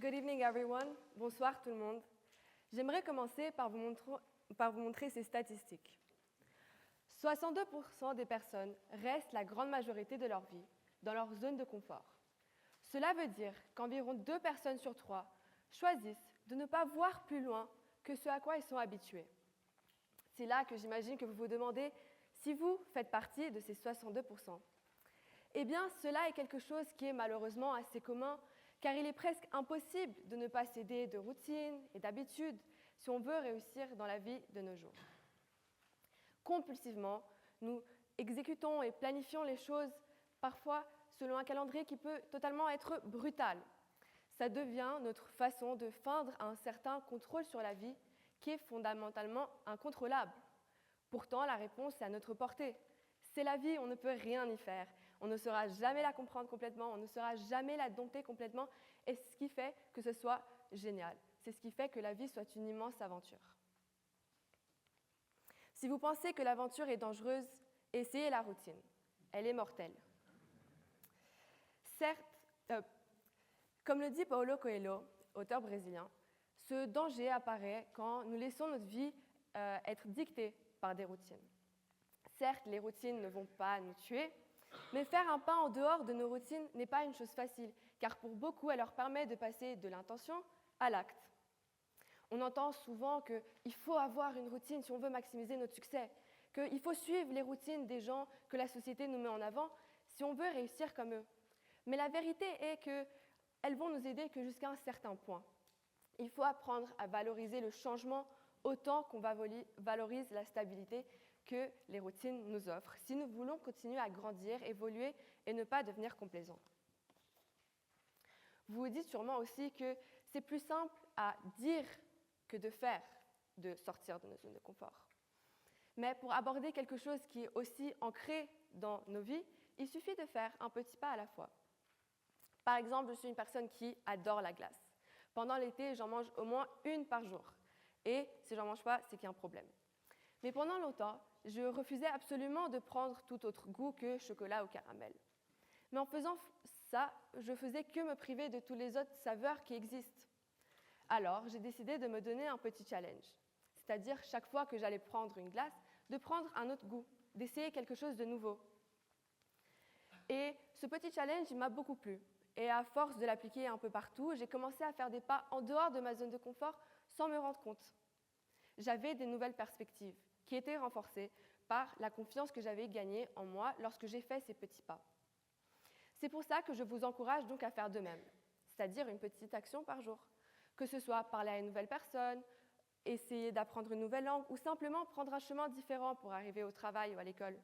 Good evening everyone. Bonsoir tout le monde. J'aimerais commencer par vous montrer ces statistiques. 62% des personnes restent la grande majorité de leur vie dans leur zone de confort. Cela veut dire qu'environ 2 personnes sur 3 choisissent de ne pas voir plus loin que ce à quoi ils sont habitués. C'est là que j'imagine que vous vous demandez si vous faites partie de ces 62%. Eh bien, cela est quelque chose qui est malheureusement assez commun, car il est presque impossible de ne pas céder de routine et d'habitude si on veut réussir dans la vie de nos jours. Compulsivement, nous exécutons et planifions les choses parfois selon un calendrier qui peut totalement être brutal. Ça devient notre façon de feindre un certain contrôle sur la vie qui est fondamentalement incontrôlable. Pourtant, la réponse est à notre portée. C'est la vie, on ne peut rien y faire. On ne saura jamais la comprendre complètement, on ne saura jamais la dompter complètement, et c'est ce qui fait que ce soit génial. C'est ce qui fait que la vie soit une immense aventure. Si vous pensez que l'aventure est dangereuse, essayez la routine. Elle est mortelle. Certes, comme le dit Paulo Coelho, auteur brésilien, ce danger apparaît quand nous laissons notre vie être dictée par des routines. Certes, les routines ne vont pas nous tuer, mais faire un pas en dehors de nos routines n'est pas une chose facile, car pour beaucoup, elle leur permet de passer de l'intention à l'acte. On entend souvent qu'il faut avoir une routine si on veut maximiser notre succès, qu'il faut suivre les routines des gens que la société nous met en avant si on veut réussir comme eux. Mais la vérité est qu'elles vont nous aider que jusqu'à un certain point. Il faut apprendre à valoriser le changement autant qu'on valorise la stabilité que les routines nous offrent, si nous voulons continuer à grandir, évoluer et ne pas devenir complaisants. Vous vous dites sûrement aussi que c'est plus simple à dire que de faire, de sortir de nos zones de confort. Mais pour aborder quelque chose qui est aussi ancré dans nos vies, il suffit de faire un petit pas à la fois. Par exemple, je suis une personne qui adore la glace. Pendant l'été, j'en mange au moins une par jour. Et si j'en mange pas, c'est qu'il y a un problème. Mais pendant longtemps, je refusais absolument de prendre tout autre goût que chocolat ou caramel. Mais en faisant ça, je faisais que me priver de toutes les autres saveurs qui existent. Alors, j'ai décidé de me donner un petit challenge, c'est-à-dire chaque fois que j'allais prendre une glace, de prendre un autre goût, d'essayer quelque chose de nouveau. Et ce petit challenge, il m'a beaucoup plu. Et à force de l'appliquer un peu partout, j'ai commencé à faire des pas en dehors de ma zone de confort sans me rendre compte. J'avais des nouvelles perspectives qui étaient renforcées par la confiance que j'avais gagnée en moi lorsque j'ai fait ces petits pas. C'est pour ça que je vous encourage donc à faire de même, c'est-à-dire une petite action par jour, que ce soit parler à une nouvelle personne, essayer d'apprendre une nouvelle langue ou simplement prendre un chemin différent pour arriver au travail ou à l'école.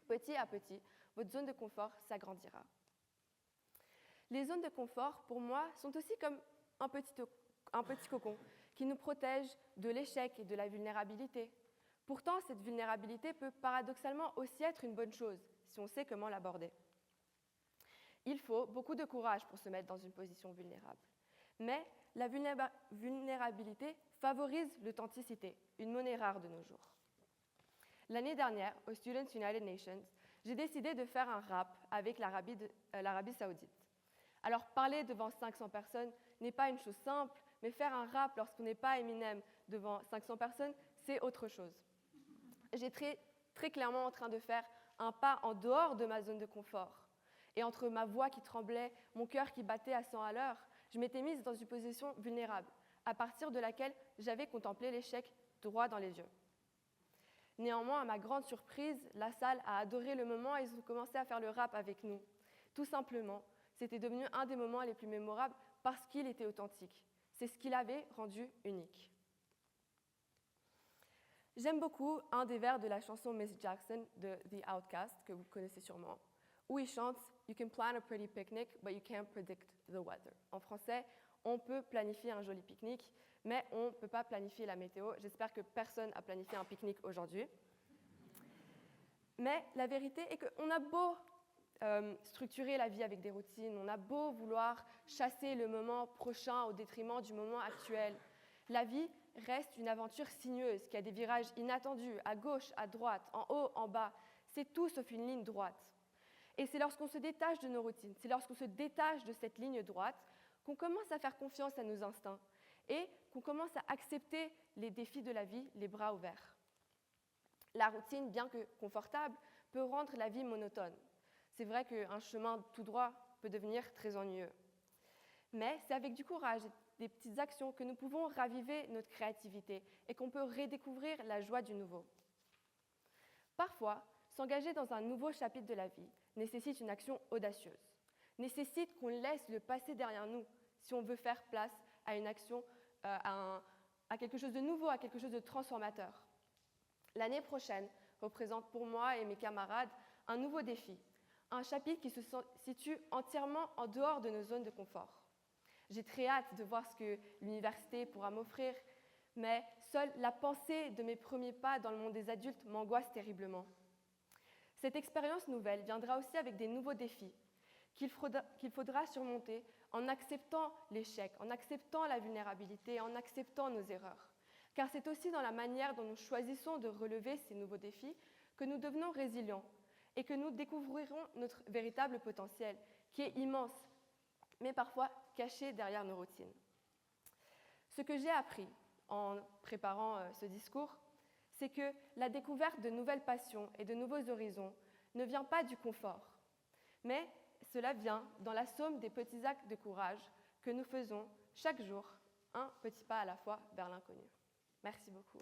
Petit à petit, votre zone de confort s'agrandira. Les zones de confort, pour moi, sont aussi comme un petit cocon qui nous protège de l'échec et de la vulnérabilité. Pourtant, cette vulnérabilité peut paradoxalement aussi être une bonne chose, si on sait comment l'aborder. Il faut beaucoup de courage pour se mettre dans une position vulnérable. Mais la vulnérabilité favorise l'authenticité, une monnaie rare de nos jours. L'année dernière, au Students United Nations, j'ai décidé de faire un rap avec l'Arabie Saoudite. Alors, parler devant 500 personnes n'est pas une chose simple, mais faire un rap lorsqu'on n'est pas Eminem devant 500 personnes, c'est autre chose. J'étais très clairement en train de faire un pas en dehors de ma zone de confort. Et entre ma voix qui tremblait, mon cœur qui battait à 100 à l'heure, je m'étais mise dans une position vulnérable, à partir de laquelle j'avais contemplé l'échec droit dans les yeux. Néanmoins, à ma grande surprise, la salle a adoré le moment et ils ont commencé à faire le rap avec nous. Tout simplement, c'était devenu un des moments les plus mémorables parce qu'il était authentique. C'est ce qui l'avait rendu unique. J'aime beaucoup un des vers de la chanson Miss Jackson de The Outcast, que vous connaissez sûrement, où il chante « You can plan a pretty picnic, but you can't predict the weather ». En français, on peut planifier un joli pique-nique, mais on ne peut pas planifier la météo. J'espère que personne n'a planifié un pique-nique aujourd'hui. Mais la vérité est qu'on a beau structurer la vie avec des routines, on a beau vouloir chasser le moment prochain au détriment du moment actuel. La vie reste une aventure sinueuse qui a des virages inattendus, à gauche, à droite, en haut, en bas. C'est tout sauf une ligne droite. Et c'est lorsqu'on se détache de nos routines, c'est lorsqu'on se détache de cette ligne droite qu'on commence à faire confiance à nos instincts et qu'on commence à accepter les défis de la vie les bras ouverts. La routine, bien que confortable, peut rendre la vie monotone. C'est vrai qu'un chemin tout droit peut devenir très ennuyeux. Mais c'est avec du courage et des petites actions que nous pouvons raviver notre créativité et qu'on peut redécouvrir la joie du nouveau. Parfois, s'engager dans un nouveau chapitre de la vie nécessite une action audacieuse, nécessite qu'on laisse le passé derrière nous si on veut faire place à une action, à quelque chose de nouveau, à quelque chose de transformateur. L'année prochaine représente pour moi et mes camarades un nouveau défi, un chapitre qui se situe entièrement en dehors de nos zones de confort. J'ai très hâte de voir ce que l'université pourra m'offrir, mais seule la pensée de mes premiers pas dans le monde des adultes m'angoisse terriblement. Cette expérience nouvelle viendra aussi avec des nouveaux défis qu'il faudra surmonter en acceptant l'échec, en acceptant la vulnérabilité, en acceptant nos erreurs. Car c'est aussi dans la manière dont nous choisissons de relever ces nouveaux défis que nous devenons résilients et que nous découvrirons notre véritable potentiel, qui est immense, mais parfois caché derrière nos routines. Ce que j'ai appris en préparant ce discours, c'est que la découverte de nouvelles passions et de nouveaux horizons ne vient pas du confort, mais cela vient dans la somme des petits actes de courage que nous faisons chaque jour, un petit pas à la fois vers l'inconnu. Merci beaucoup.